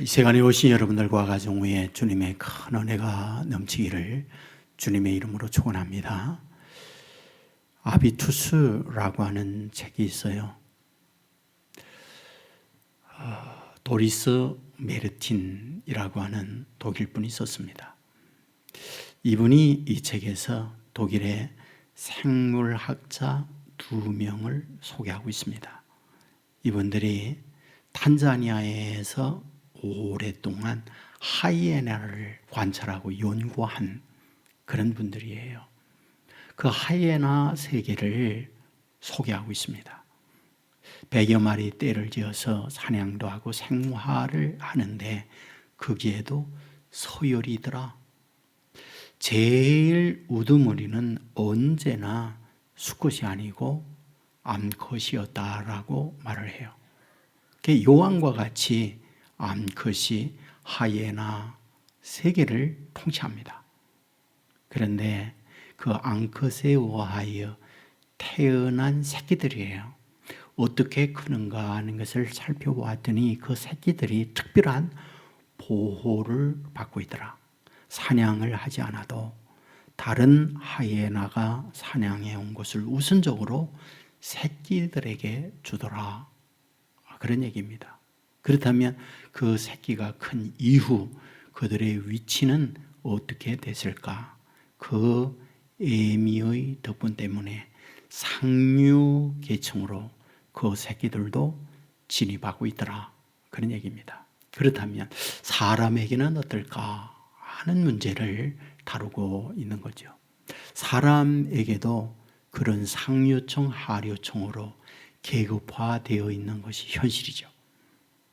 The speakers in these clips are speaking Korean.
이 시간에 오신 여러분들과 가정 위에 주님의 큰 은혜가 넘치기를 주님의 이름으로 축원합니다. 아비투스라고 하는 책이 있어요. 도리스 메르틴이라고 하는 독일 분이 썼습니다. 이분이 이 책에서 독일의 생물학자 2명을 소개하고 있습니다. 이분들이 탄자니아에서 오랫동안 하이에나를 관찰하고 연구한 그런 분들이에요. 그 하이에나 세계를 소개하고 있습니다. 100여 마리 떼를 지어서 사냥도 하고 생활을 하는데 거기에도 서열이더라. 제일 우두머리는 언제나 수컷이 아니고 암컷이었다라고 말을 해요. 요한과 같이 암컷이 하이에나 세계를 통치합니다. 그런데 그 암컷에 의하여 태어난 새끼들이에요. 어떻게 크는가 하는 것을 살펴보았더니 그 새끼들이 특별한 보호를 받고 있더라. 사냥을 하지 않아도 다른 하이에나가 사냥해 온 것을 우선적으로 새끼들에게 주더라. 그런 얘기입니다. 그렇다면 그 새끼가 큰 이후 그들의 위치는 어떻게 됐을까? 그 애미의 덕분 때문에 상류 계층으로 그 새끼들도 진입하고 있더라. 그런 얘기입니다. 그렇다면 사람에게는 어떨까 하는 문제를 다루고 있는 거죠. 사람에게도 그런 상류층, 하류층으로 계급화되어 있는 것이 현실이죠.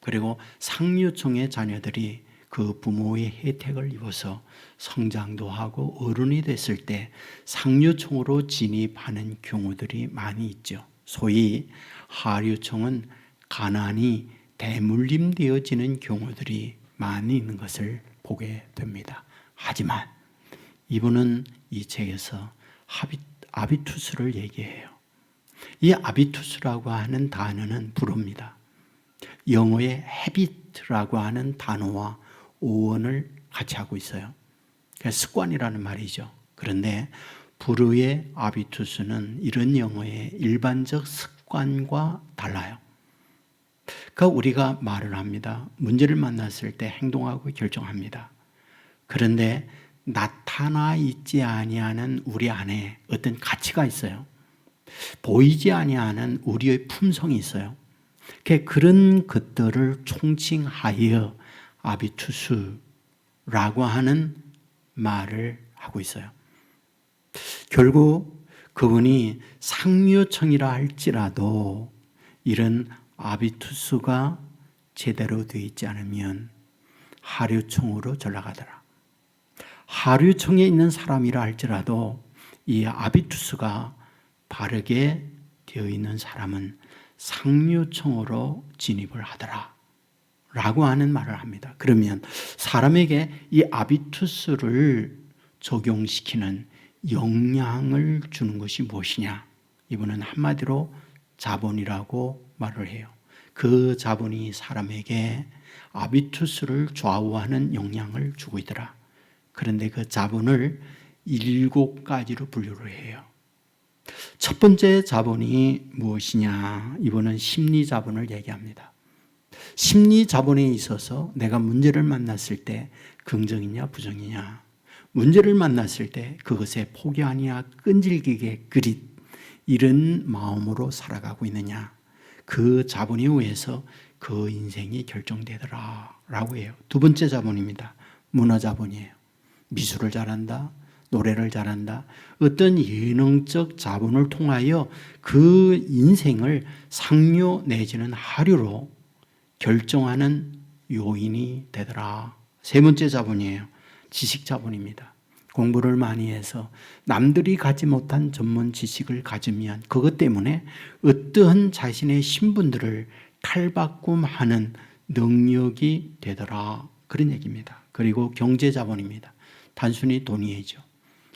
그리고 상류층의 자녀들이 그 부모의 혜택을 입어서 성장도 하고 어른이 됐을 때 상류층으로 진입하는 경우들이 많이 있죠. 소위 하류층은 가난이 대물림되어지는 경우들이 많이 있는 것을 보게 됩니다. 하지만 이분은 이 책에서 아비투스를 얘기해요. 이 아비투스라고 하는 단어는 불어입니다. 영어의 habit라고 하는 단어와 어원을 같이 하고 있어요. 습관이라는 말이죠. 그런데 불어의 아비투스는 이런 영어의 일반적 습관과 달라요. 그러니까 우리가 말을 합니다. 문제를 만났을 때 행동하고 결정합니다. 그런데 나타나 있지 아니하는 우리 안에 어떤 가치가 있어요. 보이지 아니하는 우리의 품성이 있어요. 그런 것들을 총칭하여 아비투스라고 하는 말을 하고 있어요. 결국 그분이 상류층이라 할지라도 이런 아비투스가 제대로 되어 있지 않으면 하류층으로 전락하더라. 하류층에 있는 사람이라 할지라도 이 아비투스가 바르게 되어 있는 사람은 상류층으로 진입을 하더라 라고 하는 말을 합니다. 그러면 사람에게 이 아비투스를 적용시키는 영향을 주는 것이 무엇이냐? 이분은 한마디로 자본이라고 말을 해요. 그 자본이 사람에게 아비투스를 좌우하는 영향을 주고 있더라. 그런데 그 자본을 7가지로 분류를 해요. 첫 번째 자본이 무엇이냐? 이번은 심리 자본을 얘기합니다. 심리 자본에 있어서 내가 문제를 만났을 때 긍정이냐 부정이냐, 문제를 만났을 때 그것에 포기하냐 끈질기게 그릿 이런 마음으로 살아가고 있느냐, 그 자본에 의해서 그 인생이 결정되더라 라고 해요. 두 번째 자본입니다. 문화 자본이에요. 미술을 잘한다, 노래를 잘한다, 어떤 예능적 자본을 통하여 그 인생을 상류 내지는 하류로 결정하는 요인이 되더라. 세 번째 자본이에요. 지식 자본입니다. 공부를 많이 해서 남들이 가지 못한 전문 지식을 가지면 그것 때문에 어떠한 자신의 신분들을 탈바꿈하는 능력이 되더라. 그런 얘기입니다. 그리고 경제 자본입니다. 단순히 돈이죠.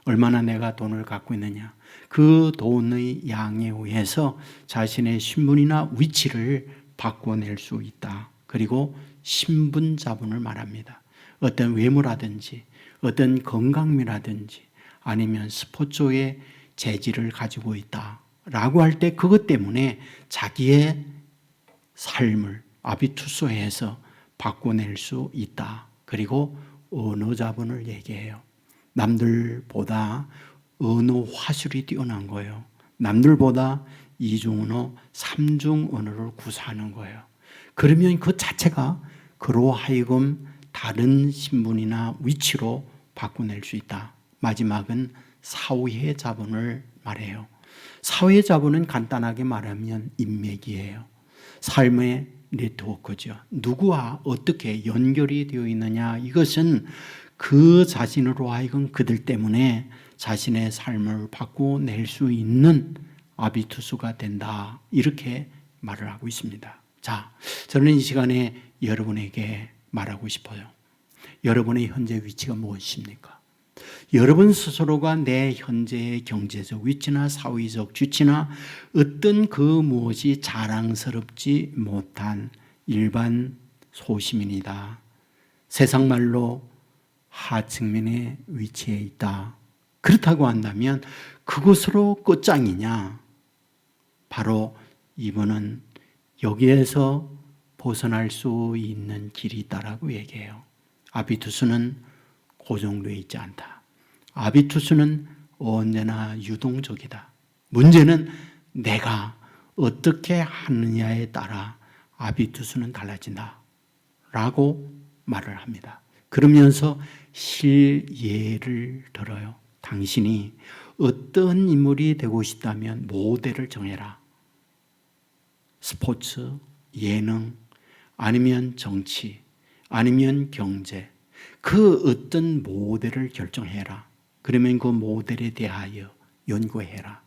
얼마나 내가 돈을 갖고 있느냐, 그 돈의 양에 의해서 자신의 신분이나 위치를 바꿔낼 수 있다. 그리고 신분 자본을 말합니다. 어떤 외모라든지 어떤 건강미라든지 아니면 스포츠의 재질을 가지고 있다라고 할 때 그것 때문에 자기의 삶을 아비투스해서 바꿔낼 수 있다. 그리고 언어 자본을 얘기해요. 남들보다 언어 화술이 뛰어난 거예요. 남들보다 이중언어, 삼중언어를 구사하는 거예요. 그러면 그 자체가 그로 하여금 다른 신분이나 위치로 바꿔낼 수 있다. 마지막은 사회 자본을 말해요. 사회 자본은 간단하게 말하면 인맥이에요. 삶의 네트워크죠. 누구와 어떻게 연결이 되어 있느냐, 이것은 그 자신으로 하여금 그들 때문에 자신의 삶을 바꿔낼 수 있는 아비투스가 된다. 이렇게 말을 하고 있습니다. 자, 저는 이 시간에 여러분에게 말하고 싶어요. 여러분의 현재 위치가 무엇입니까? 여러분 스스로가 내 현재의 경제적 위치나 사회적 주치나 어떤 그 무엇이 자랑스럽지 못한 일반 소시민이다. 세상 말로 하층민의 위치에 있다. 그렇다고 한다면 그것으로 끝장이냐? 바로 이분은 여기에서 벗어날 수 있는 길이 있다라고 얘기해요. 아비투스는 고정되어 있지 않다. 아비투스는 언제나 유동적이다. 문제는 내가 어떻게 하느냐에 따라 아비투스는 달라진다 라고 말을 합니다. 그러면서 실예를 들어요. 당신이 어떤 인물이 되고 싶다면 모델을 정해라. 스포츠, 예능, 아니면 정치, 아니면 경제, 그 어떤 모델을 결정해라. 그러면 그 모델에 대하여 연구해라.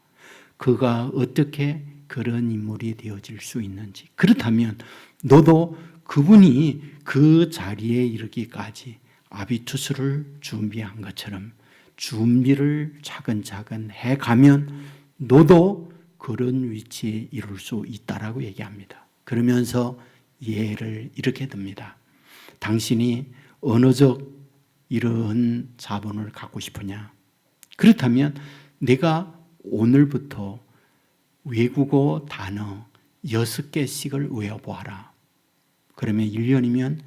그가 어떻게 그런 인물이 되어질 수 있는지. 그렇다면 너도 그분이 그 자리에 이르기까지 아비투스를 준비한 것처럼 준비를 차근차근 해가면 너도 그런 위치에 이룰 수 있다라고 얘기합니다. 그러면서 예를 이렇게 듭니다. 당신이 언어적 이런 자본을 갖고 싶으냐? 그렇다면 내가 오늘부터 외국어 단어 6개씩을 외워보아라. 그러면 1년이면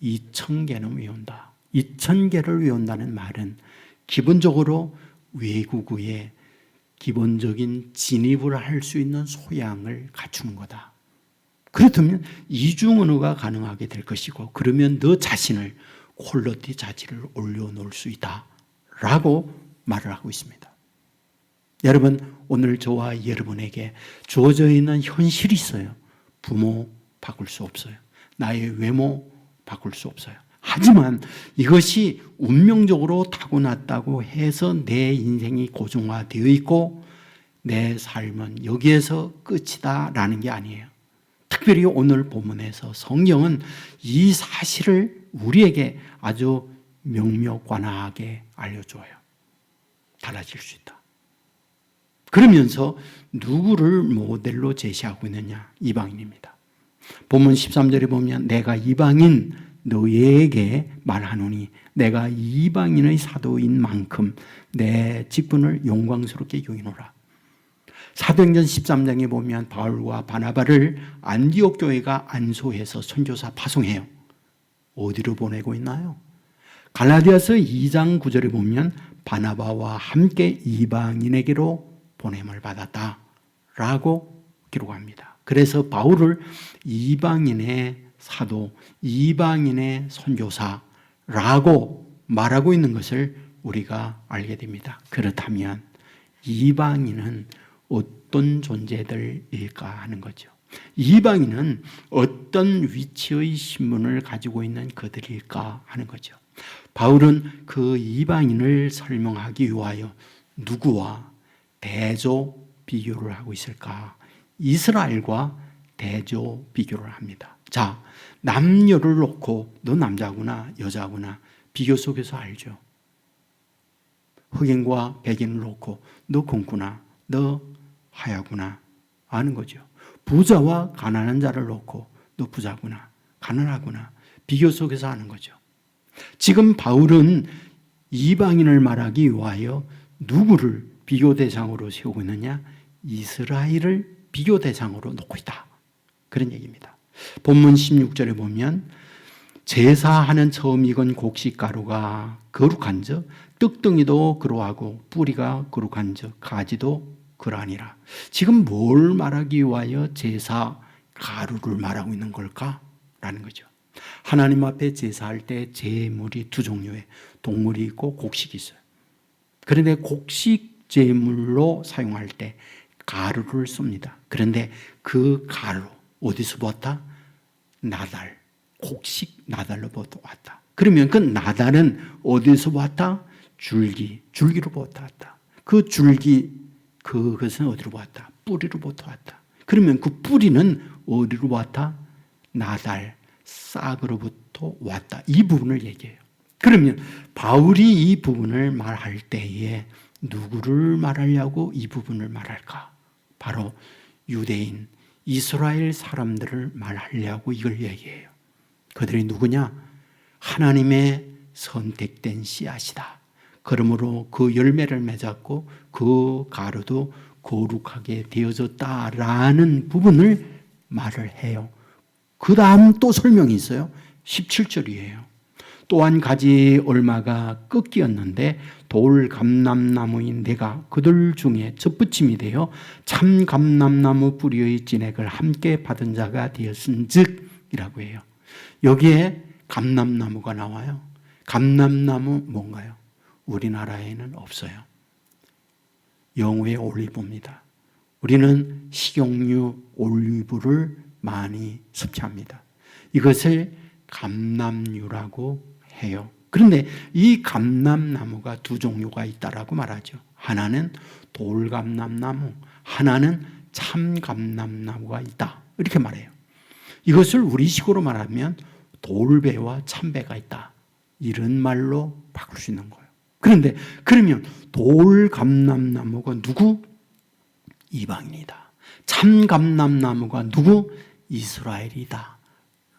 2,000개는 외운다. 2,000개를 외운다는 말은 기본적으로 외국어에 기본적인 진입을 할 수 있는 소양을 갖추는 거다. 그렇다면 이중언어가 가능하게 될 것이고, 그러면 너 자신을 퀄리티 자질을 올려놓을 수 있다 라고 말을 하고 있습니다. 여러분, 오늘 저와 여러분에게 주어져 있는 현실이 있어요. 부모 바꿀 수 없어요. 나의 외모 바꿀 수 없어요. 하지만 이것이 운명적으로 타고났다고 해서 내 인생이 고정화되어 있고 내 삶은 여기에서 끝이다 라는 게 아니에요. 특별히 오늘 본문에서 성경은 이 사실을 우리에게 아주 명명관하게 알려줘요. 달라질 수 있다. 그러면서 누구를 모델로 제시하고 있느냐? 이방인입니다. 본문 13절에 보면 내가 이방인 너희에게 말하노니 내가 이방인의 사도인 만큼 내 직분을 영광스럽게 여기노라. 사도행전 13장에 보면 바울과 바나바를 안디옥 교회가 안소해서 선교사 파송해요. 어디로 보내고 있나요? 갈라디아서 2장 9절에 보면 바나바와 함께 이방인에게로 보냄을 받았다 라고 기록합니다. 그래서 바울을 이방인의 사도, 이방인의 선교사라고 말하고 있는 것을 우리가 알게 됩니다. 그렇다면 이방인은 어떤 존재들일까 하는 거죠. 이방인은 어떤 위치의 신분을 가지고 있는 그들일까 하는 거죠. 바울은 그 이방인을 설명하기 위하여 누구와 대조 비교를 하고 있을까? 이스라엘과 대조 비교를 합니다. 자, 남녀를 놓고 너 남자구나 여자구나 비교 속에서 알죠. 흑인과 백인을 놓고 너 검구나 너 하야구나 아는 거죠. 부자와 가난한 자를 놓고 너 부자구나 가난하구나. 비교 속에서 하는 거죠. 지금 바울은 이방인을 말하기 위하여 누구를 비교 대상으로 세우고 있느냐? 이스라엘을 비교 대상으로 놓고 있다. 그런 얘기입니다. 본문 16절에 보면 제사하는 처음 익은 곡식가루가 거룩한즉 떡덩이도 그러하고 뿌리가 거룩한즉 가지도 그러하니라. 지금 뭘 말하기 위하여 제사 가루를 말하고 있는 걸까? 라는 거죠. 하나님 앞에 제사할 때 제물이 두 종류의 동물이 있고 곡식이 있어요. 그런데 곡식 제물로 사용할 때 가루를 씁니다. 그런데 그 가루 어디서 보았다? 나달, 곡식 나달로 보았다. 그러면 그 나달은 어디서 보았다? 줄기로 보았다. 그 줄기, 그것은 어디로 보았다? 뿌리로 보았다. 그러면 그 뿌리는 어디로 보았다? 나달, 싹으로부터 왔다. 이 부분을 얘기해요. 그러면 바울이 이 부분을 말할 때에 누구를 말하려고 이 부분을 말할까? 바로 유대인, 이스라엘 사람들을 말하려고 이걸 얘기해요. 그들이 누구냐? 하나님의 선택된 씨앗이다. 그러므로 그 열매를 맺었고 그 가루도 거룩하게 되어졌다라는 부분을 말을 해요. 그 다음 또 설명이 있어요. 17절이에요. 또한 가지 얼마가 꺾이었는데 돌 감람나무인 내가 그들 중에 젖붙임이 되어 참 감람나무 뿌리의 진액을 함께 받은 자가 되었은즉이라고 해요. 여기에 감람나무가 나와요. 감람나무 뭔가요? 우리나라에는 없어요. 영어의 올리브입니다. 우리는 식용유 올리브를 많이 섭취합니다. 이것을 감람유라고 해요. 그런데 이 감람나무가 두 종류가 있다라고 말하죠. 하나는 돌감람나무, 하나는 참감람나무가 있다. 이렇게 말해요. 이것을 우리식으로 말하면 돌배와 참배가 있다. 이런 말로 바꿀 수 있는 거예요. 그런데 그러면 돌감람나무가 누구? 이방인이다. 참감람나무가 누구? 이스라엘이다.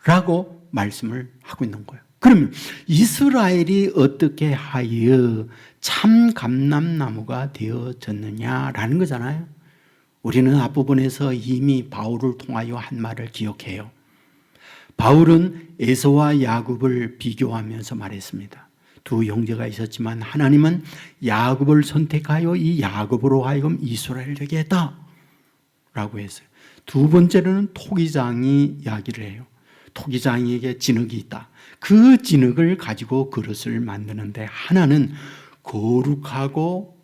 라고 말씀을 하고 있는 거예요. 그러면 이스라엘이 어떻게 하여 참 감람나무가 되어졌느냐라는 거잖아요. 우리는 앞부분에서 이미 바울을 통하여 한 말을 기억해요. 바울은 에서와 야곱을 비교하면서 말했습니다. 두 형제가 있었지만 하나님은 야곱을 선택하여 이 야곱으로 하여금 이스라엘을 되게 했다 라고 했어요. 두 번째로는 토기장이 이야기를 해요. 토기장이에게 진흙이 있다. 그 진흙을 가지고 그릇을 만드는데 하나는 거룩하고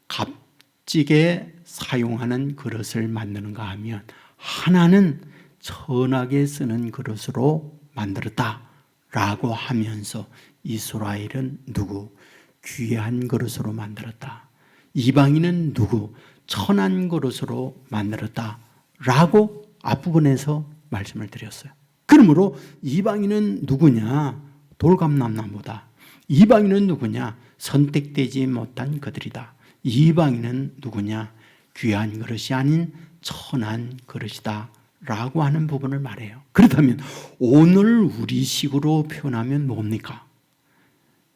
값지게 사용하는 그릇을 만드는가 하면 하나는 천하게 쓰는 그릇으로 만들었다 라고 하면서 이스라엘은 누구? 귀한 그릇으로 만들었다. 이방인은 누구? 천한 그릇으로 만들었다 라고 앞부분에서 말씀을 드렸어요. 그러므로 이방인은 누구냐? 돌감람나무다. 이방인은 누구냐? 선택되지 못한 그들이다. 이방인은 누구냐? 귀한 그릇이 아닌 천한 그릇이다 라고 하는 부분을 말해요. 그렇다면 오늘 우리식으로 표현하면 뭡니까?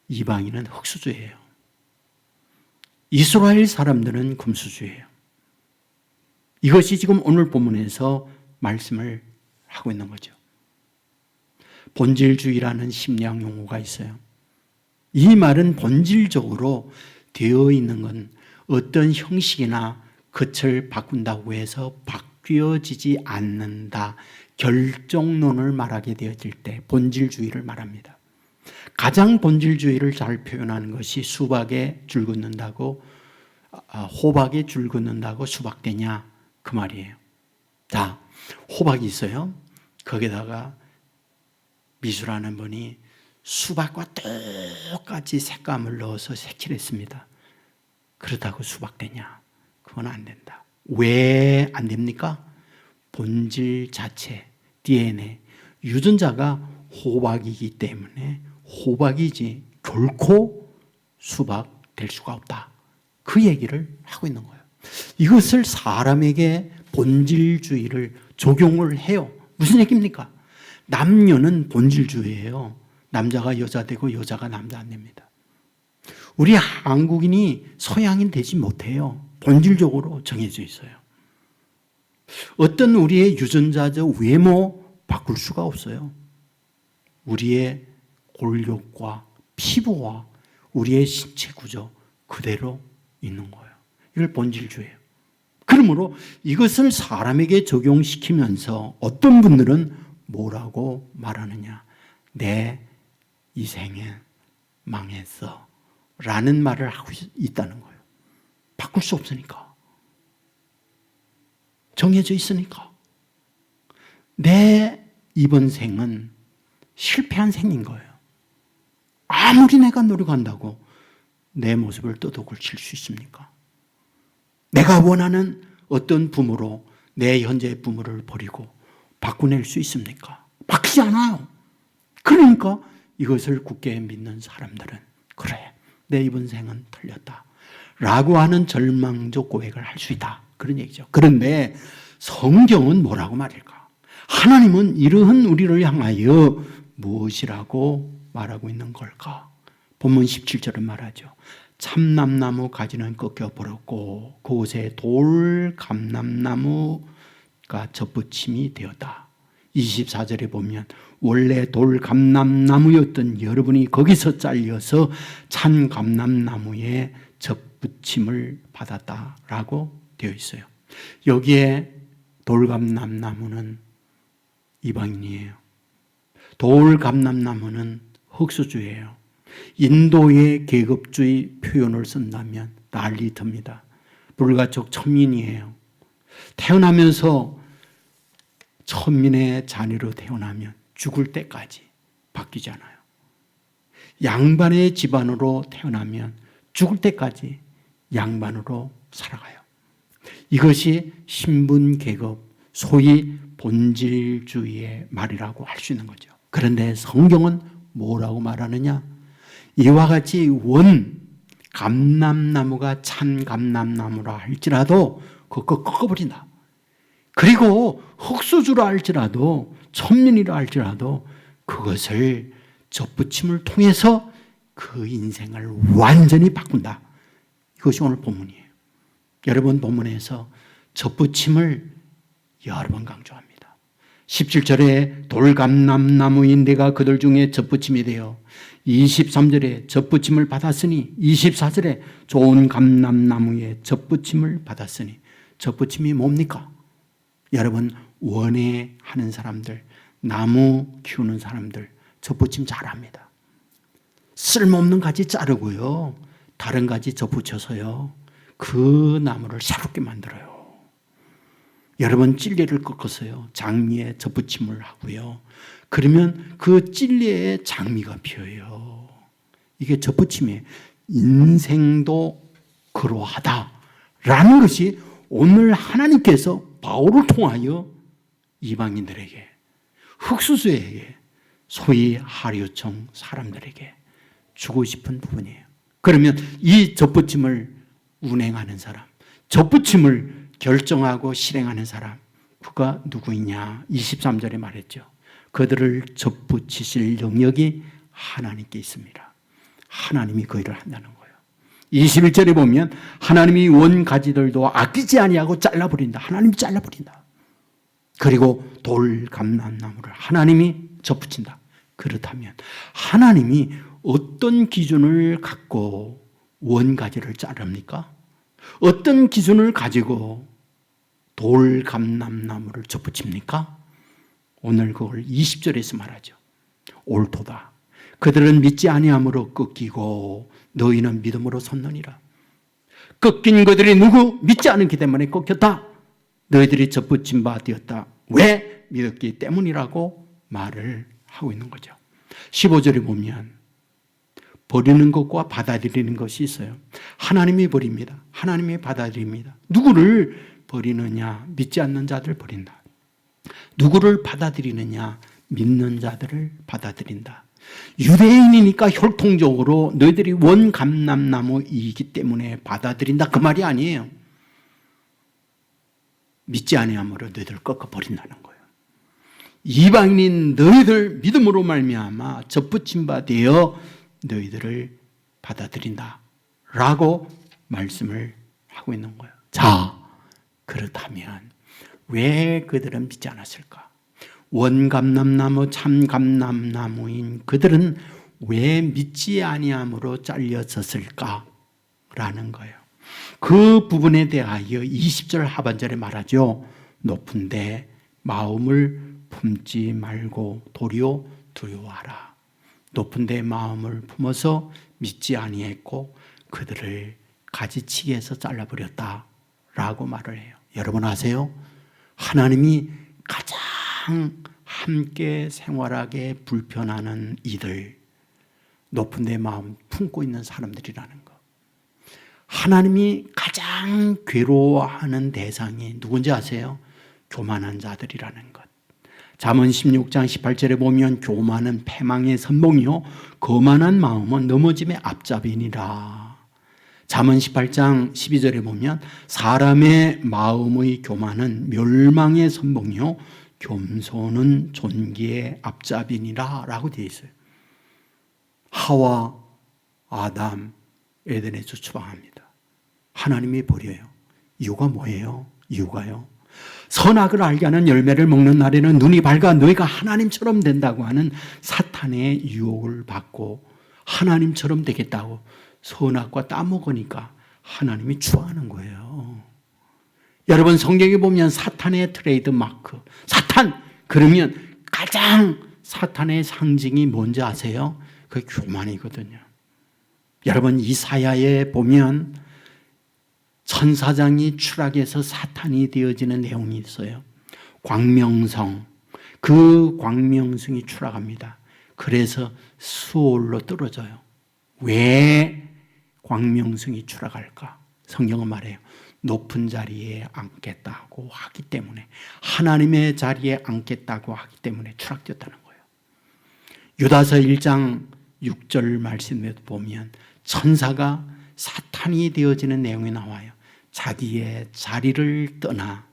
이방인은 흙수저예요. 이스라엘 사람들은 금수저예요. 이것이 지금 오늘 본문에서 말씀을 하고 있는 거죠. 본질주의라는 심리학 용어가 있어요. 이 말은 본질적으로 되어 있는 건 어떤 형식이나 것을 바꾼다고 해서 바뀌어지지 않는다. 결정론을 말하게 되어질 때 본질주의를 말합니다. 가장 본질주의를 잘 표현하는 것이 수박에 줄 긋는다고 호박에 줄 긋는다고 수박 되냐 그 말이에요. 자, 호박이 있어요. 거기다가 미술하는 분이 수박과 똑같이 색감을 넣어서 색칠했습니다. 그렇다고 수박 되냐? 그건 안 된다. 왜 안 됩니까? 본질 자체, DNA, 유전자가 호박이기 때문에 호박이지 결코 수박 될 수가 없다. 그 얘기를 하고 있는 거예요. 이것을 사람에게 본질주의를 적용을 해요. 무슨 얘기입니까? 남녀는 본질주의예요. 남자가 여자 되고 여자가 남자 안 됩니다. 우리 한국인이 서양인 되지 못해요. 본질적으로 정해져 있어요. 어떤 우리의 유전자적 외모 바꿀 수가 없어요. 우리의 골격과 피부와 우리의 신체 구조 그대로 있는 거예요. 이걸 본질주의예요. 그러므로 이것을 사람에게 적용시키면서 어떤 분들은 뭐라고 말하느냐. 내 이생에 망했어 라는 말을 하고 있다는 거예요. 바꿀 수 없으니까. 정해져 있으니까. 내 이번 생은 실패한 생인 거예요. 아무리 내가 노력한다고 내 모습을 떠독을 칠 수 있습니까? 내가 원하는 어떤 부모로 내 현재의 부모를 버리고 바꾸낼 수 있습니까? 바뀌지 않아요. 그러니까 이것을 굳게 믿는 사람들은 그래, 내 이번 생은 틀렸다 라고 하는 절망적 고백을 할 수 있다. 그런 얘기죠. 그런데 성경은 뭐라고 말일까? 하나님은 이러한 우리를 향하여 무엇이라고 말하고 있는 걸까? 본문 17절은 말하죠. 참남나무 가지는 꺾여 버렸고 그곳에 돌감람나무가 접붙임이 되었다. 24절에 보면 원래 돌감람나무였던 여러분이 거기서 잘려서 찬감람나무에 접붙임을 받았다라고 되어 있어요. 여기에 돌감람나무는 이방인이에요. 돌감람나무는 흑수주예요. 인도의 계급주의 표현을 쓴다면 난리듭니다. 불가촉 천민이에요. 태어나면서 천민의 자녀로 태어나면 죽을 때까지 바뀌지 않아요. 양반의 집안으로 태어나면 죽을 때까지 양반으로 살아가요. 이것이 신분계급, 소위 본질주의의 말이라고 할 수 있는 거죠. 그런데 성경은 뭐라고 말하느냐? 이와 같이 원 감람나무가 찬 감람나무라 할지라도 그거 꺾어버린다. 그리고 흑수주라 할지라도 천민이라 할지라도 그것을 접붙임을 통해서 그 인생을 완전히 바꾼다. 이것이 오늘 본문이에요. 여러분 본문에서 접붙임을 여러 번 강조합니다. 17절에 돌감람나무인 내가 그들 중에 접붙임이 되어 23절에 접붙임을 받았으니 24절에 좋은 감람나무에 접붙임을 받았으니 접붙임이 뭡니까? 여러분 원예하는 사람들, 나무 키우는 사람들 접붙임 잘합니다. 쓸모없는 가지 자르고요. 다른 가지 접붙여서요. 그 나무를 새롭게 만들어요. 여러분 찔레를 꺾어서요. 장미에 접붙임을 하고요. 그러면 그 찔레에 장미가 피어요. 이게 접붙임이에요. 인생도 그러하다라는 것이 오늘 하나님께서 바울을 통하여 이방인들에게, 흑수수에게, 소위 하류청 사람들에게 주고 싶은 부분이에요. 그러면 이 접붙임을 운행하는 사람, 접붙임을 결정하고 실행하는 사람, 그가 누구이냐? 23절에 말했죠. 그들을 접붙이실 영역이 하나님께 있습니다. 하나님이 그 일을 한다는 거예요. 21절에 보면 하나님이 원가지들도 아끼지 아니하고 잘라버린다. 하나님이 잘라버린다. 그리고 돌감람나무를 하나님이 접붙인다. 그렇다면 하나님이 어떤 기준을 갖고 원가지를 자릅니까? 어떤 기준을 가지고 돌감람나무를 접붙입니까? 오늘 그걸 20절에서 말하죠. 옳도다. 그들은 믿지 아니함으로 꺾이고 너희는 믿음으로 섰느니라. 꺾인 그들이 누구? 믿지 않기 때문에 꺾였다. 너희들이 접붙임 바 되었다. 왜? 믿었기 때문이라고 말을 하고 있는 거죠. 15절에 보면 버리는 것과 받아들이는 것이 있어요. 하나님이 버립니다. 하나님이 받아들입니다. 누구를 버리느냐? 믿지 않는 자들 버린다. 누구를 받아들이느냐? 믿는 자들을 받아들인다. 유대인이니까 혈통적으로 너희들이 원감람나무이기 때문에 받아들인다. 그 말이 아니에요. 믿지 아니함으로 너희들을 꺾어버린다는 거예요. 이방인인 너희들 믿음으로 말미암아 접붙임 바 되어 너희들을 받아들인다 라고 말씀을 하고 있는 거예요. 자, 그렇다면 왜 그들은 믿지 않았을까? 원감람나무 참감람나무인 그들은 왜 믿지 아니함으로 잘려졌을까? 라는 거예요. 그 부분에 대하여 20절 하반절에 말하죠. 높은데 마음을 품지 말고 도리어 두려워하라. 높은데 마음을 품어서 믿지 아니했고 그들을 가지치기해서 잘라버렸다 라고 말을 해요. 여러분 아세요? 하나님이 가장 함께 생활하게 불편하는 이들, 높은데 마음 품고 있는 사람들이라는 거. 하나님이 가장 괴로워하는 대상이 누군지 아세요? 교만한 자들이라는 것. 잠언 16장 18절에 보면 교만은 패망의 선봉이요 거만한 마음은 넘어짐의 앞잡이니라. 잠언 18장 12절에 보면 사람의 마음의 교만은 멸망의 선봉이요 겸손은 존귀의 앞잡이니라 라고 되어 있어요. 하와, 아담, 에덴에서 추방합니다. 하나님이 버려요. 이유가 뭐예요? 이유가요. 선악을 알게 하는 열매를 먹는 날에는 눈이 밝아 너희가 하나님처럼 된다고 하는 사탄의 유혹을 받고 하나님처럼 되겠다고 선악과 따먹으니까 하나님이 추앙하는 거예요. 여러분 성경에 보면 사탄의 트레이드 마크, 사탄 그러면 가장 사탄의 상징이 뭔지 아세요? 그게 교만이거든요. 여러분 이사야에 보면 천사장이 추락해서 사탄이 되어지는 내용이 있어요. 광명성, 그 광명성이 추락합니다. 그래서 수올로 떨어져요. 왜 광명성이 추락할까? 성경은 말해요. 높은 자리에 앉겠다고 하기 때문에, 하나님의 자리에 앉겠다고 하기 때문에 추락되었다는 거예요. 유다서 1장 6절 말씀에 보면 천사가 사탄이 되어지는 내용이 나와요. 자기의 자리를 떠나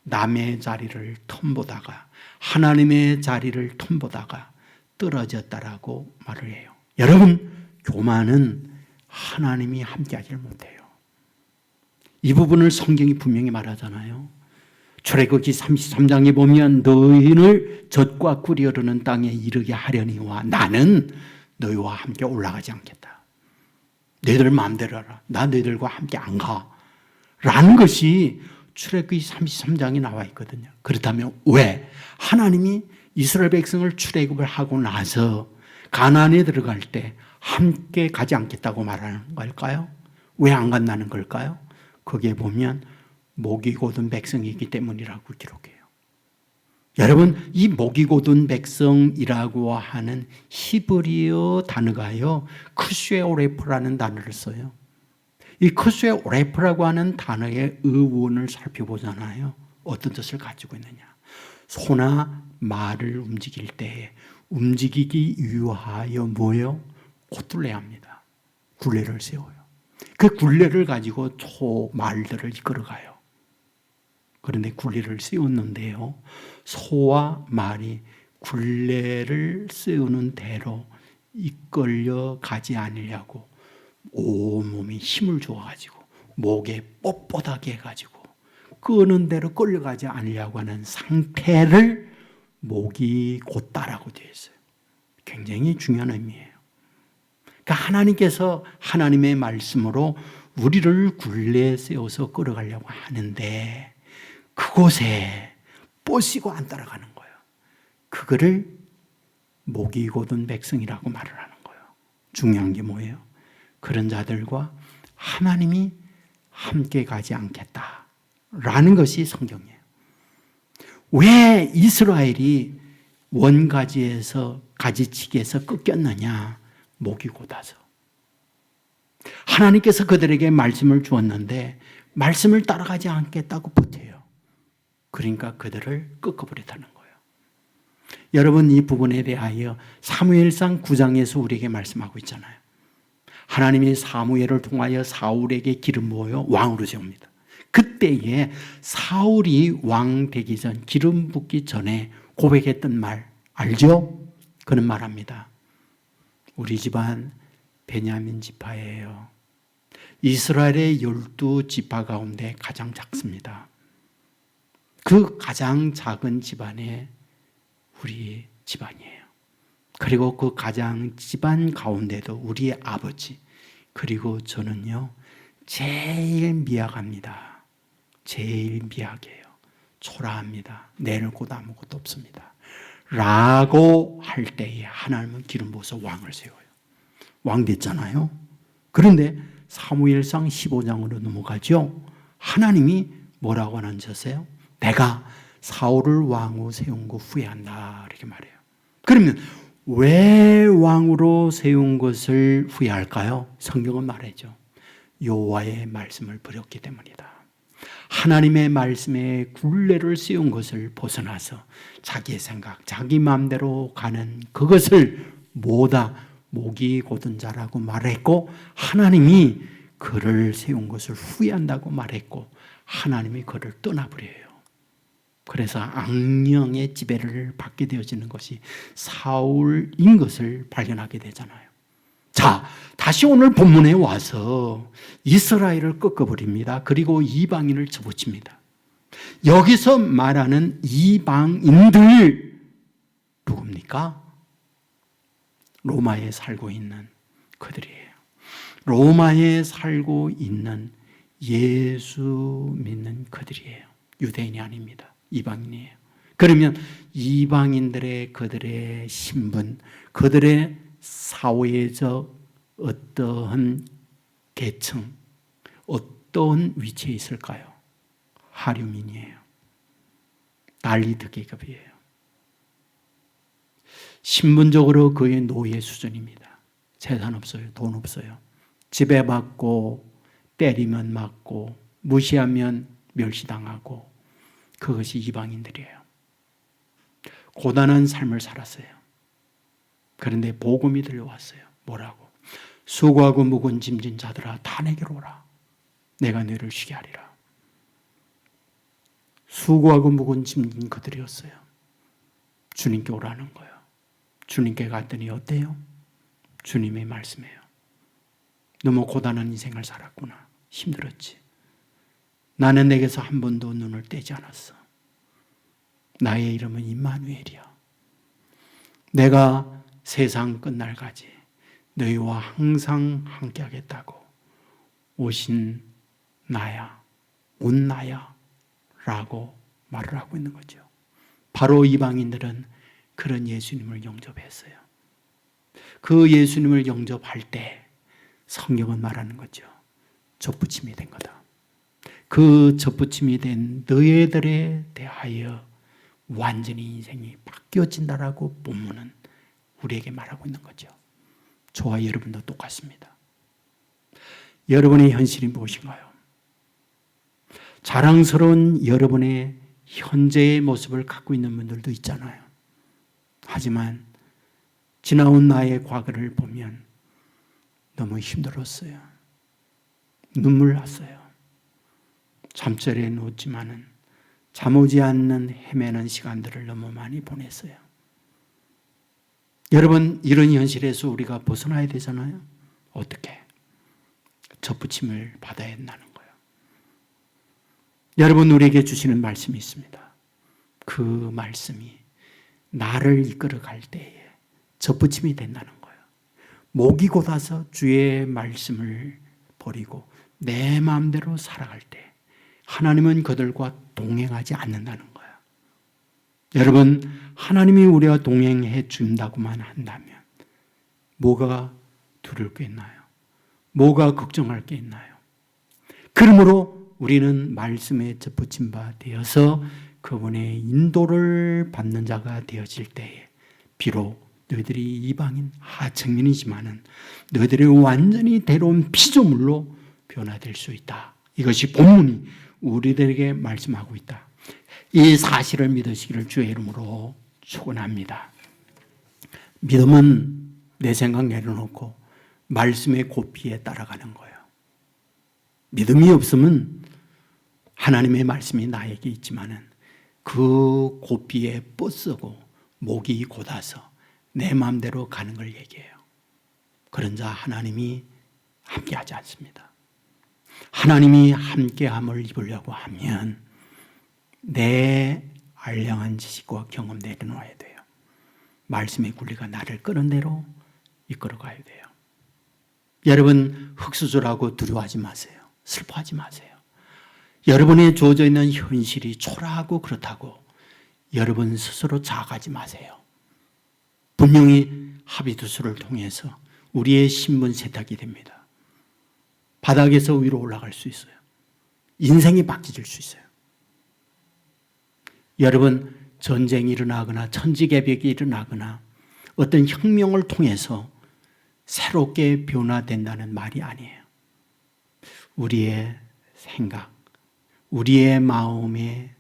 남의 자리를 텀보다가 하나님의 자리를 텀보다가 떨어졌다라고 말을 해요. 여러분, 교만은 하나님이 함께하지 못해요. 이 부분을 성경이 분명히 말하잖아요. 출애굽기 33장에 보면 너희를 젖과 꿀이 흐르는 땅에 이르게 하려니와 나는 너희와 함께 올라가지 않겠다. 너희들 마음대로 하라. 나 너희들과 함께 안 가. 라는 것이 출애굽기 33장에 나와 있거든요. 그렇다면 왜 하나님이 이스라엘 백성을 출애굽을 하고 나서 가나안에 들어갈 때 함께 가지 않겠다고 말하는 걸까요? 왜 안 간다는 걸까요? 거기에 보면 목이 곧은 백성이기 때문이라고 기록해요. 여러분, 이 목이 곧은 백성이라고 하는 히브리어 단어가요, 크슈에오레프라는 단어를 써요. 이 크슈에오레프라고 하는 단어의 어원을 살펴보잖아요. 어떤 뜻을 가지고 있느냐. 소나 말을 움직일 때 움직이기 위하여 뭐예요? 곧둘러야 합니다. 굴레를 세워요. 그 굴레를 가지고 소, 말들을 이끌어가요. 그런데 굴레를 세웠는데요, 소와 말이 굴레를 세우는 대로 이끌려 가지 않으려고 온몸에 힘을 줘가지고 목에 뻣뻣하게 해가지고 끄는 대로 끌려가지 않으려고 하는 상태를 목이 곧다라고 되어 있어요. 굉장히 중요한 의미예요. 그러니까 하나님께서 하나님의 말씀으로 우리를 굴레에 세워서 끌어가려고 하는데 그곳에 뻗시고 안 따라가는 거예요. 그거를 목이 곧은 백성이라고 말을 하는 거예요. 중요한 게 뭐예요? 그런 자들과 하나님이 함께 가지 않겠다라는 것이 성경이에요. 왜 이스라엘이 원가지에서 가지치기에서 꺾였느냐? 목이 곧아서. 하나님께서 그들에게 말씀을 주었는데 말씀을 따라가지 않겠다고 버텨요. 그러니까 그들을 꺾어버렸다는 거예요. 여러분, 이 부분에 대하여 사무엘상 9장에서 우리에게 말씀하고 있잖아요. 하나님이 사무엘을 통하여 사울에게 기름 부어요 왕으로 세웁니다. 그때에 사울이 왕 되기 전, 기름 붓기 전에 고백했던 말 알죠? 그는 말합니다. 우리 집안 베냐민 지파예요. 이스라엘의 12지파 가운데 가장 작습니다. 그 가장 작은 집안에 우리 집안이에요. 그리고 그 가장 집안 가운데도 우리의 아버지, 그리고 저는요 제일 미약합니다. 제일 미약해요. 초라합니다. 내는 곳 아무것도 없습니다. 라고 할 때에 하나님은 기름 부어서 왕을 세워요. 왕 됐잖아요. 그런데 사무엘상 15장으로 넘어가죠. 하나님이 뭐라고 하는지아세요? 내가 사울을 왕으로 세운 거 후회한다 이렇게 말해요. 그러면 왜 왕으로 세운 것을 후회할까요? 성경은 말하죠. 여호와의 말씀을 버렸기 때문이다. 하나님의 말씀에 굴레를 씌운 것을 벗어나서 자기의 생각, 자기 마음대로 가는 그것을 뭐다 목이 곧은 자라고 말했고, 하나님이 그를 세운 것을 후회한다고 말했고, 하나님이 그를 떠나버려요. 그래서 악령의 지배를 받게 되어지는 것이 사울인 것을 발견하게 되잖아요. 자, 다시 오늘 본문에 와서 이스라엘을 꺾어버립니다. 그리고 이방인을 접어칩니다. 여기서 말하는 이방인들 누굽니까? 로마에 살고 있는 그들이에요. 로마에 살고 있는 예수 믿는 그들이에요. 유대인이 아닙니다. 이방인이에요. 그러면 이방인들의 그들의 신분, 그들의 사회적 어떠한 계층, 어떤 위치에 있을까요? 하류민이에요. 달리트 계급이에요. 신분적으로 그의 노예 수준입니다. 재산 없어요. 돈 없어요. 지배받고 때리면 맞고 무시하면 멸시당하고, 그것이 이방인들이에요. 고단한 삶을 살았어요. 그런데 복음이 들려왔어요. 뭐라고? 수고하고 무거운 짐진 자들아 다 내게로 오라. 내가 너희를 쉬게 하리라. 수고하고 무거운 짐진 그들이었어요. 주님께 오라는 거예요. 주님께 갔더니 어때요? 주님의 말씀이에요. 너무 고단한 인생을 살았구나. 힘들었지. 나는 내게서 한 번도 눈을 떼지 않았어. 나의 이름은 임마누엘이야. 내가 세상 끝날까지 너희와 항상 함께 하겠다고 오신 나야, 온 나야 라고 말을 하고 있는 거죠. 바로 이방인들은 그런 예수님을 영접했어요. 그 예수님을 영접할 때 성경은 말하는 거죠. 접붙임이 된 거다. 그 접붙임이 된 너희들에 대하여 완전히 인생이 바뀌어진다라고 본문은 우리에게 말하고 있는 거죠. 저와 여러분도 똑같습니다. 여러분의 현실이 무엇인가요? 자랑스러운 여러분의 현재의 모습을 갖고 있는 분들도 있잖아요. 하지만 지나온 나의 과거를 보면 너무 힘들었어요. 눈물 났어요. 잠자리에 누웠지만은 잠 오지 않는 헤매는 시간들을 너무 많이 보냈어요. 여러분, 이런 현실에서 우리가 벗어나야 되잖아요. 어떻게? 접붙임을 받아야 한다는 거예요. 여러분, 우리에게 주시는 말씀이 있습니다. 그 말씀이 나를 이끌어갈 때에 접붙임이 된다는 거예요. 목이 곧아서 주의 말씀을 버리고 내 마음대로 살아갈 때 하나님은 그들과 동행하지 않는다는 거예요. 여러분, 하나님이 우리와 동행해 준다고만 한다면 뭐가 두려울 게 있나요? 뭐가 걱정할 게 있나요? 그러므로 우리는 말씀에 접붙임 바 되어서 그분의 인도를 받는 자가 되어질 때에 비록 너희들이 이방인 하층민이지만은 너희들이 완전히 데려온 피조물로 변화될 수 있다. 이것이 본문이 우리들에게 말씀하고 있다. 이 사실을 믿으시기를 주의 이름으로 축원합니다. 믿음은 내 생각 내려놓고 말씀의 고피에 따라가는 거예요. 믿음이 없으면 하나님의 말씀이 나에게 있지만은 그 고삐에 뻗쓰고 목이 곧아서 내 마음대로 가는 걸 얘기해요. 그런 자 하나님이 함께하지 않습니다. 하나님이 함께함을 입으려고 하면 내 알량한 지식과 경험 내려놓아야 돼요. 말씀의 굴리가 나를 끌어내로 이끌어가야 돼요. 여러분, 흙수저라고 두려워하지 마세요. 슬퍼하지 마세요. 여러분의 주어져 있는 현실이 초라하고 그렇다고 여러분 스스로 자각하지 마세요. 분명히 합의두수를 통해서 우리의 신분 세탁이 됩니다. 바닥에서 위로 올라갈 수 있어요. 인생이 바뀌질 수 있어요. 여러분, 전쟁이 일어나거나 천지개벽이 일어나거나 어떤 혁명을 통해서 새롭게 변화된다는 말이 아니에요. 우리의 생각, 우리의 마음의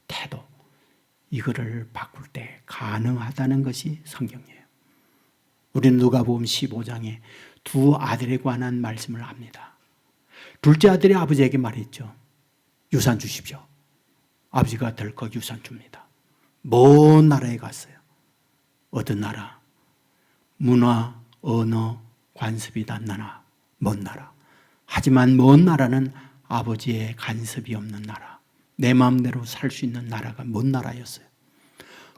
태도, 이거를 바꿀 때 가능하다는 것이 성경이에요. 우리는 누가복음 15장에 두 아들에 관한 말씀을 합니다. 둘째 아들이 아버지에게 말했죠. 유산 주십시오. 아버지가 덜컥 유산 줍니다. 먼 나라에 갔어요. 어떤 나라? 문화, 언어, 관습이 단 나라, 먼 나라. 하지만 먼 나라는 아버지의 간섭이 없는 나라, 내 마음대로 살 수 있는 나라가 먼 나라였어요.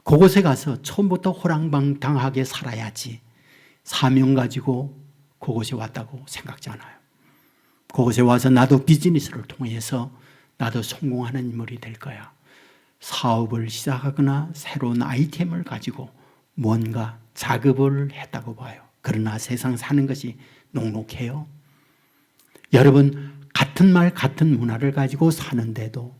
그곳에 가서 처음부터 호랑방탕하게 살아야지 사명 가지고 그곳에 왔다고 생각지 않아요. 그곳에 와서 나도 비즈니스를 통해서 나도 성공하는 인물이 될 거야. 사업을 시작하거나 새로운 아이템을 가지고 뭔가 작업을 했다고 봐요. 그러나 세상 사는 것이 녹록해요. 여러분, 같은 말 같은 문화를 가지고 사는데도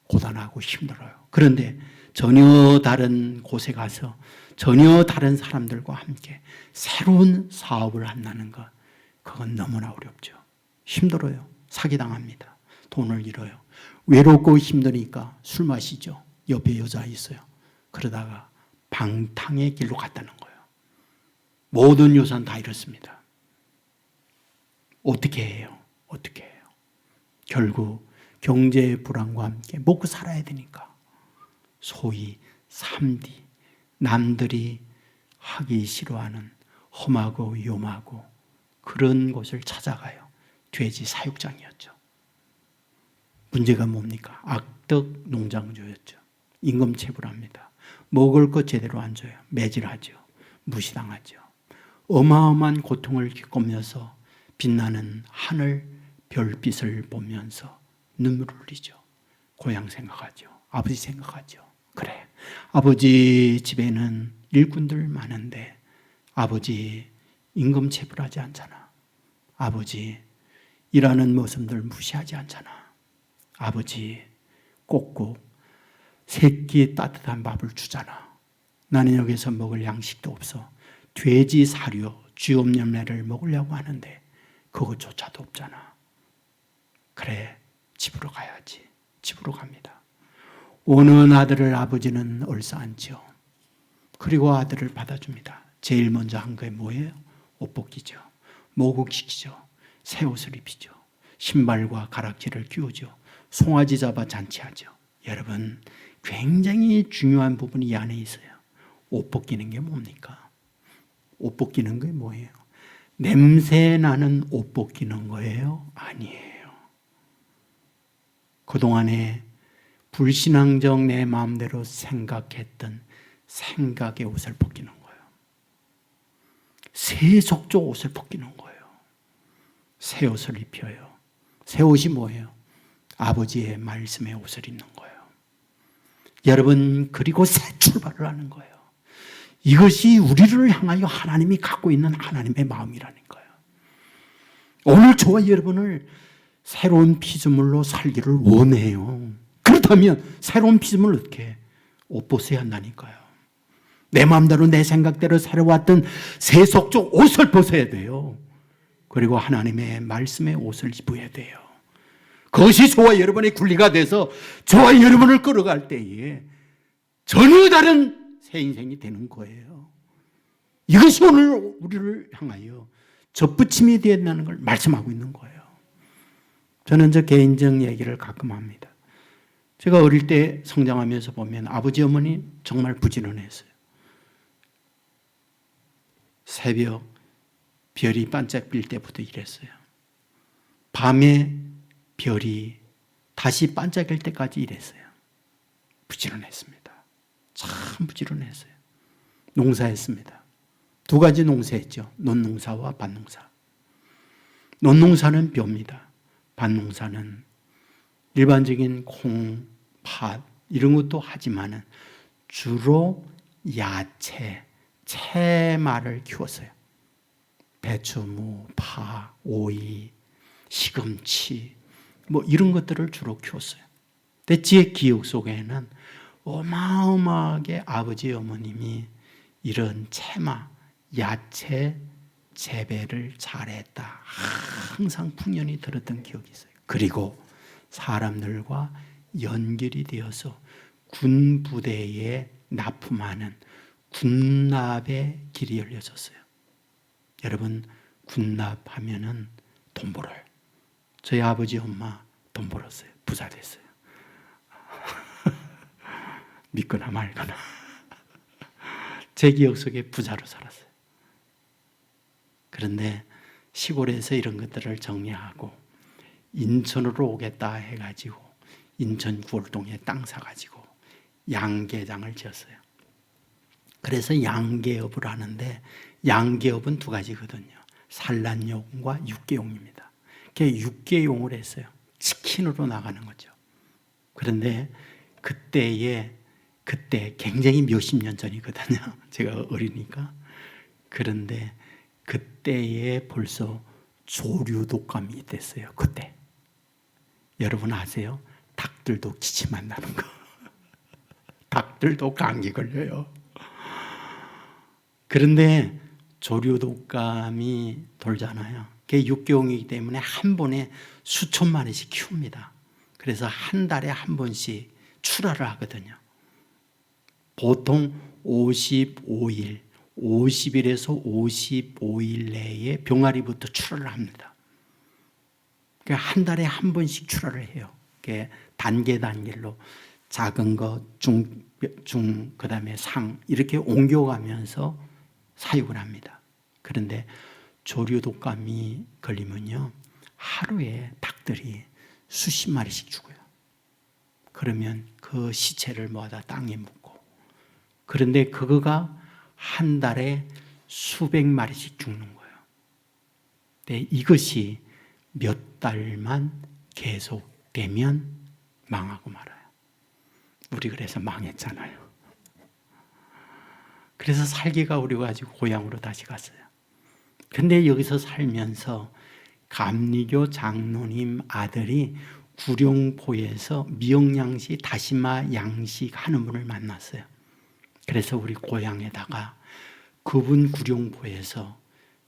고단하고 힘들어요. 그런데 전혀 다른 곳에 가서 전혀 다른 사람들과 함께 새로운 사업을 한다는 것, 그건 너무나 어렵죠. 힘들어요. 사기당합니다. 돈을 잃어요. 외롭고 힘드니까 술 마시죠. 옆에 여자 있어요. 그러다가 방탕의 길로 갔다는 거예요. 모든 유산 다 잃었습니다. 어떻게 해요? 어떻게 해요? 결국 경제의 불안과 함께 먹고 살아야 되니까 소위 3D, 남들이 하기 싫어하는 험하고 위험하고 그런 곳을 찾아가요. 돼지 사육장이었죠. 문제가 뭡니까? 악덕 농장주였죠. 임금체불합니다. 먹을 것 제대로 안 줘요. 매질하죠. 무시당하죠. 어마어마한 고통을 겪으면서 빛나는 하늘 별빛을 보면서 눈물을 흘리죠. 고향 생각하죠. 아버지 생각하죠. 그래, 아버지 집에는 일꾼들 많은데 아버지 임금체불하지 않잖아. 아버지 일하는 모습들 무시하지 않잖아. 아버지 꼭꼭 새끼 따뜻한 밥을 주잖아. 나는 여기서 먹을 양식도 없어. 돼지 사료, 쥐 염내를 먹으려고 하는데 그것조차도 없잖아. 그래, 집으로 가야지. 집으로 갑니다. 오는 아들을 아버지는 얼싸안죠. 그리고 아들을 받아줍니다. 제일 먼저 한 게 뭐예요? 옷 벗기죠. 목욕시키죠. 새 옷을 입히죠. 신발과 가락지를 끼우죠. 송아지 잡아 잔치하죠. 여러분, 굉장히 중요한 부분이 이 안에 있어요. 옷 벗기는 게 뭡니까? 옷 벗기는 게 뭐예요? 냄새 나는 옷 벗기는 거예요? 아니에요. 그동안에 불신앙적 내 마음대로 생각했던 생각의 옷을 벗기는 거예요. 세속적 옷을 벗기는 거예요. 새 옷을 입혀요. 새 옷이 뭐예요? 아버지의 말씀의 옷을 입는 거예요. 여러분, 그리고 새 출발을 하는 거예요. 이것이 우리를 향하여 하나님이 갖고 있는 하나님의 마음이라는 거예요. 오늘 저와 여러분을 새로운 피조물로 살기를 원해요. 그렇다면 새로운 피조물을 어떻게 해? 옷 벗어야 한다니까요. 내 마음대로 내 생각대로 살아왔던 세속적 옷을 벗어야 돼요. 그리고 하나님의 말씀의 옷을 입어야 돼요. 그것이 저와 여러분의 굴리가 돼서 저와 여러분을 끌어갈 때에 전혀 다른 새 인생이 되는 거예요. 이것이 오늘 우리를 향하여 접붙임이 되어야 한다는 걸 말씀하고 있는 거예요. 저는 저 개인적 얘기를 가끔 합니다. 제가 어릴 때 성장하면서 보면 아버지 어머니 정말 부지런했어요. 새벽 별이 반짝일 때부터 일했어요. 밤에 별이 다시 반짝일 때까지 일했어요. 부지런했습니다. 참 부지런했어요. 농사했습니다. 두 가지 농사했죠. 논농사와 밭농사. 논농사는 벼입니다. 밭농사는 일반적인 콩, 팥 이런 것도 하지만 주로 야채, 채말을 키웠어요. 배추, 무, 파, 오이, 시금치 뭐 이런 것들을 주로 키웠어요. 근데 제 기억 속에는 어마어마하게 아버지 어머님이 이런 채마, 야채 재배를 잘했다. 항상 풍년이 들었던 기억이 있어요. 그리고 사람들과 연결이 되어서 군 부대에 납품하는 군납의 길이 열려졌어요. 여러분, 군납하면은 돈 벌어요. 저희 아버지 엄마 돈 벌었어요. 부자 됐어요. 믿거나 말거나. 제 기억 속에 부자로 살았어요. 그런데 시골에서 이런 것들을 정리하고 인천으로 오겠다 해가지고 인천 구월동에 땅 사가지고 양계장을 지었어요. 그래서 양계업을 하는데 양계업은 두 가지거든요. 산란용과 육계용입니다. 육계용을 했어요. 치킨으로 나가는 거죠. 그런데 그때 굉장히 몇십 년 전이거든요. 제가 어리니까. 그런데 그때에 벌써 조류독감이 됐어요. 그때. 여러분 아세요? 닭들도 기침 안 나는 거. 닭들도 감기 걸려요. 그런데 조류독감이 돌잖아요. 그게 육계용이기 때문에 한 번에 수천 마리씩 키웁니다. 그래서 한 달에 한 번씩 출하를 하거든요. 보통 55일, 50일에서 55일 내에 병아리부터 출하를 합니다. 그러니까 한 달에 한 번씩 출하를 해요. 단계로 작은 거, 그 다음에 상 이렇게 옮겨가면서 사육을 합니다. 그런데 조류독감이 걸리면요, 하루에 닭들이 수십 마리씩 죽어요. 그러면 그 시체를 모아다 땅에 묻고, 그런데 그거가 한 달에 수백 마리씩 죽는 거예요. 근데 이것이 몇 달만 계속되면 망하고 말아요. 우리 그래서 망했잖아요. 그래서 살기가 어려워가지고 고향으로 다시 갔어요. 근데 여기서 살면서 감리교 장로님 아들이 구룡포에서 미역양식, 다시마 양식 하는 분을 만났어요. 그래서 우리 고향에다가 그분 구룡포에서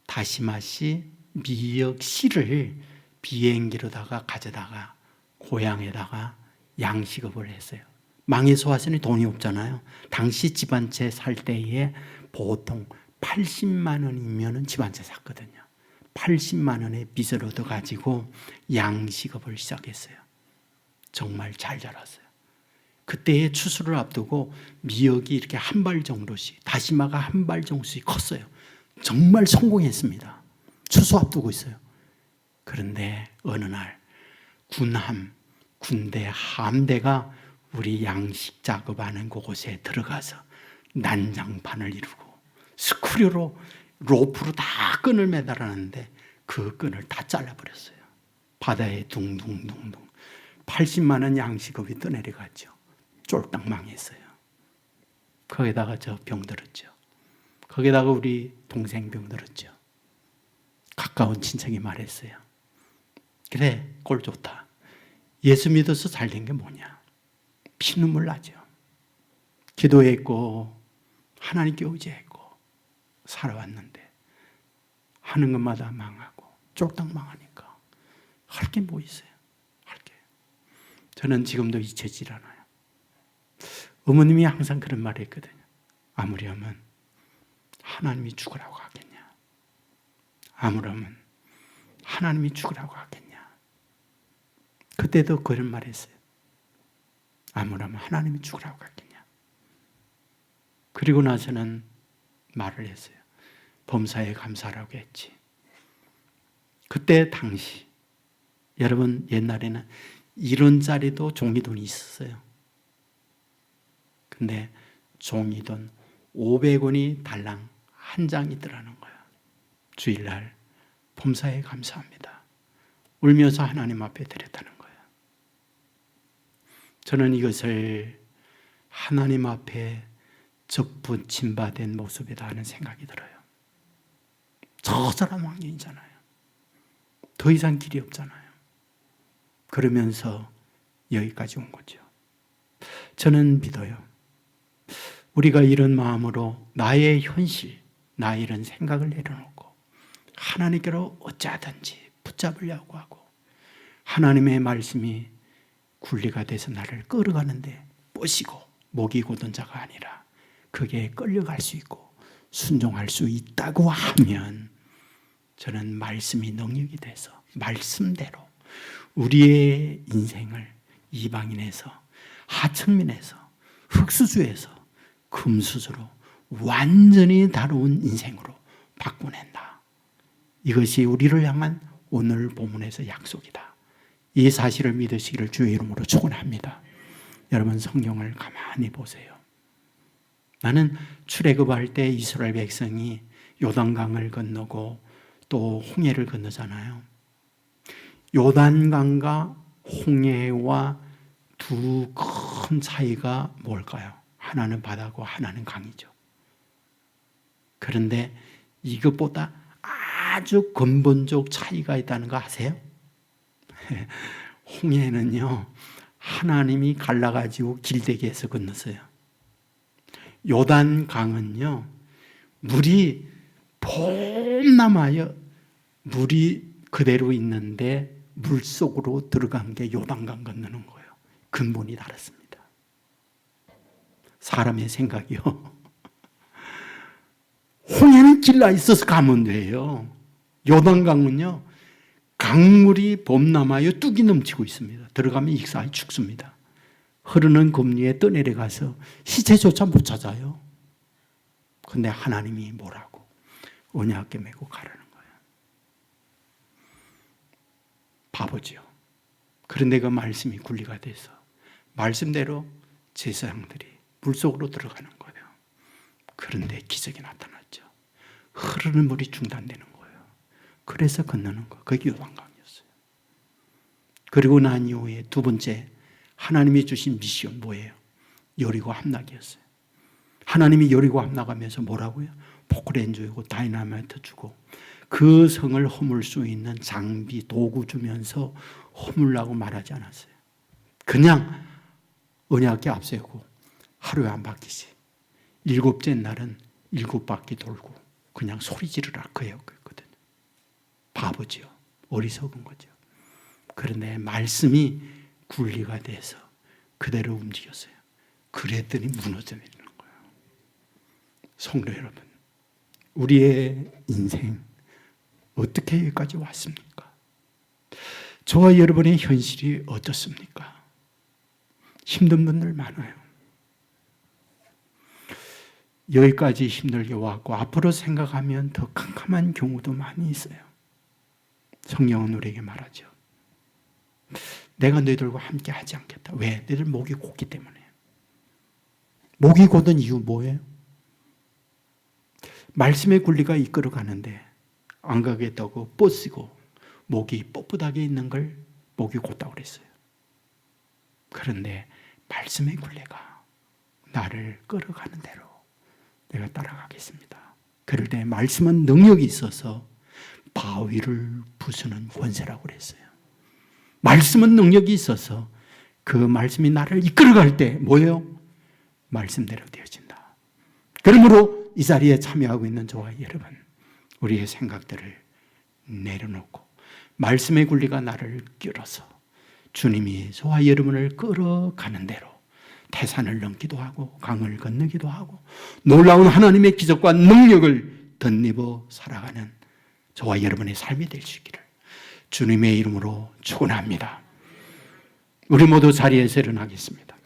다시마씨, 미역씨를 비행기로다가 가져다가 고향에다가 양식업을 했어요. 망해서 왔으니 돈이 없잖아요. 당시 집 한 채 살 때에 보통 80만 원이면 집 한 채 샀거든요. 80만 원의 빚을 얻어가지고 양식업을 시작했어요. 정말 잘 자랐어요. 그때의 추수를 앞두고 미역이 이렇게 한 발 정도씩, 다시마가 한 발 정도씩 컸어요. 정말 성공했습니다. 추수 앞두고 있어요. 그런데 어느 날 군대 함대가 우리 양식 작업하는 그곳에 들어가서 난장판을 이루고 스크류로 로프로 다 끈을 매달았는데 그 끈을 다 잘라버렸어요. 바다에 둥둥둥둥 80만 원 양식업이 떠내려갔죠. 쫄딱 망했어요. 거기다가 저 병들었죠. 거기다가 우리 동생 병들었죠. 가까운 친척이 말했어요. 그래, 꼴 좋다. 예수 믿어서 잘된 게 뭐냐? 피눈물 나죠. 기도했고 하나님께 의지했고 살아왔는데 하는 것마다 망하고 쫄딱 망하니까 할 게 뭐 있어요? 할 게. 저는 지금도 잊혀지질 않아요. 어머님이 항상 그런 말을 했거든요. 아무렴은 하나님이 죽으라고 하겠냐? 아무렴은 하나님이 죽으라고 하겠냐? 그때도 그런 말 했어요. 아무라면 하나님이 죽으라고 갔겠냐. 그리고 나서는 말을 했어요. 범사에 감사하라고 했지. 그때 당시 여러분 옛날에는 1원짜리도 종이돈이 있었어요. 근데 종이돈 500원이 달랑 한 장이더라는 거야. 주일날 범사에 감사합니다. 울면서 하나님 앞에 드렸다는 거예요. 저는 이것을 하나님 앞에 접붙임받은 모습이다 하는 생각이 들어요. 저 사람 왕년이잖아요. 더 이상 길이 없잖아요. 그러면서 여기까지 온 거죠. 저는 믿어요. 우리가 이런 마음으로 나의 현실, 나의 이런 생각을 내려놓고 하나님께로 어찌하든지 붙잡으려고 하고 하나님의 말씀이 굴리가 돼서 나를 끌어가는데 뻗이고 목이 곧은 자가 아니라 그게 끌려갈 수 있고 순종할 수 있다고 하면 저는 말씀이 능력이 돼서 말씀대로 우리의 인생을 이방인에서 하층민에서 흙수저에서 금수저로 완전히 다른 인생으로 바꿔낸다. 이것이 우리를 향한 오늘 본문에서 약속이다. 이 사실을 믿으시기를 주의 이름으로 축원합니다. 여러분 성경을 가만히 보세요. 나는 출애굽할 때 이스라엘 백성이 요단강을 건너고 또 홍해를 건너잖아요. 요단강과 홍해와 두 큰 차이가 뭘까요? 하나는 바다고 하나는 강이죠. 그런데 이것보다 아주 근본적 차이가 있다는 거 아세요? 홍해는요, 하나님이 갈라가지고 길대게 해서 건넜어요. 요단강은요, 물이 봄남아요. 물이 그대로 있는데 물속으로 들어간 게 요단강 건너는 거예요. 근본이 다릅니다. 사람의 생각이요. 홍해는 길라 있어서 가면 돼요. 요단강은요, 강물이 봄남아요. 뚝이 넘치고 있습니다. 들어가면 익사해 죽습니다. 흐르는 금리에 떠내려가서 시체조차 못 찾아요. 근데 하나님이 뭐라고? 언약궤 메고 가라는 거예요. 바보지요. 그런데 그 말씀이 굴리가 돼서 말씀대로 제사장들이 물속으로 들어가는 거예요. 그런데 기적이 나타났죠. 흐르는 물이 중단되는 거예요. 그래서 건너는 거예요. 그게 요단강이었어요. 그리고 난 이후에 두 번째 하나님이 주신 미션 뭐예요? 여리고 함락이었어요. 하나님이 여리고 함락하면서 뭐라고요? 포크레인 주고 다이나마이트 주고 그 성을 허물 수 있는 장비, 도구 주면서 허물라고 말하지 않았어요. 그냥 언약궤 앞세우고 하루에 한 바퀴씩. 일곱째 날은 7바퀴 돌고 그냥 소리 지르라 그랬거든요. 바보죠. 어리석은 거죠. 그런데 말씀이 굴리가 돼서 그대로 움직였어요. 그랬더니 무너져 내리는 거예요. 성도 여러분, 우리의 인생 어떻게 여기까지 왔습니까? 저와 여러분의 현실이 어떻습니까? 힘든 분들 많아요. 여기까지 힘들게 왔고 앞으로 생각하면 더 캄캄한 경우도 많이 있어요. 성경은 우리에게 말하죠. 내가 너희들과 함께 하지 않겠다. 왜? 너희들 목이 곧기 때문에. 목이 곧은 이유 뭐예요? 말씀의 굴리가 이끌어 가는데 안 가겠다고 뻗쓰고 목이 뻣뻣하게 있는 걸 목이 곧다고 그랬어요. 그런데 말씀의 굴레가 나를 끌어가는 대로 내가 따라가겠습니다. 그럴 때 말씀은 능력이 있어서 바위를 부수는 권세라고 그랬어요. 말씀은 능력이 있어서 그 말씀이 나를 이끌어갈 때 뭐예요? 말씀대로 되어진다. 그러므로 이 자리에 참여하고 있는 저와 여러분, 우리의 생각들을 내려놓고 말씀의 굴리가 나를 끌어서 주님이 저와 여러분을 끌어가는 대로 태산을 넘기도 하고 강을 건너기도 하고 놀라운 하나님의 기적과 능력을 덧입어 살아가는 저와 여러분의 삶이 될 수 있기를 주님의 이름으로 축원합니다. 우리 모두 자리에서 일어나겠습니다.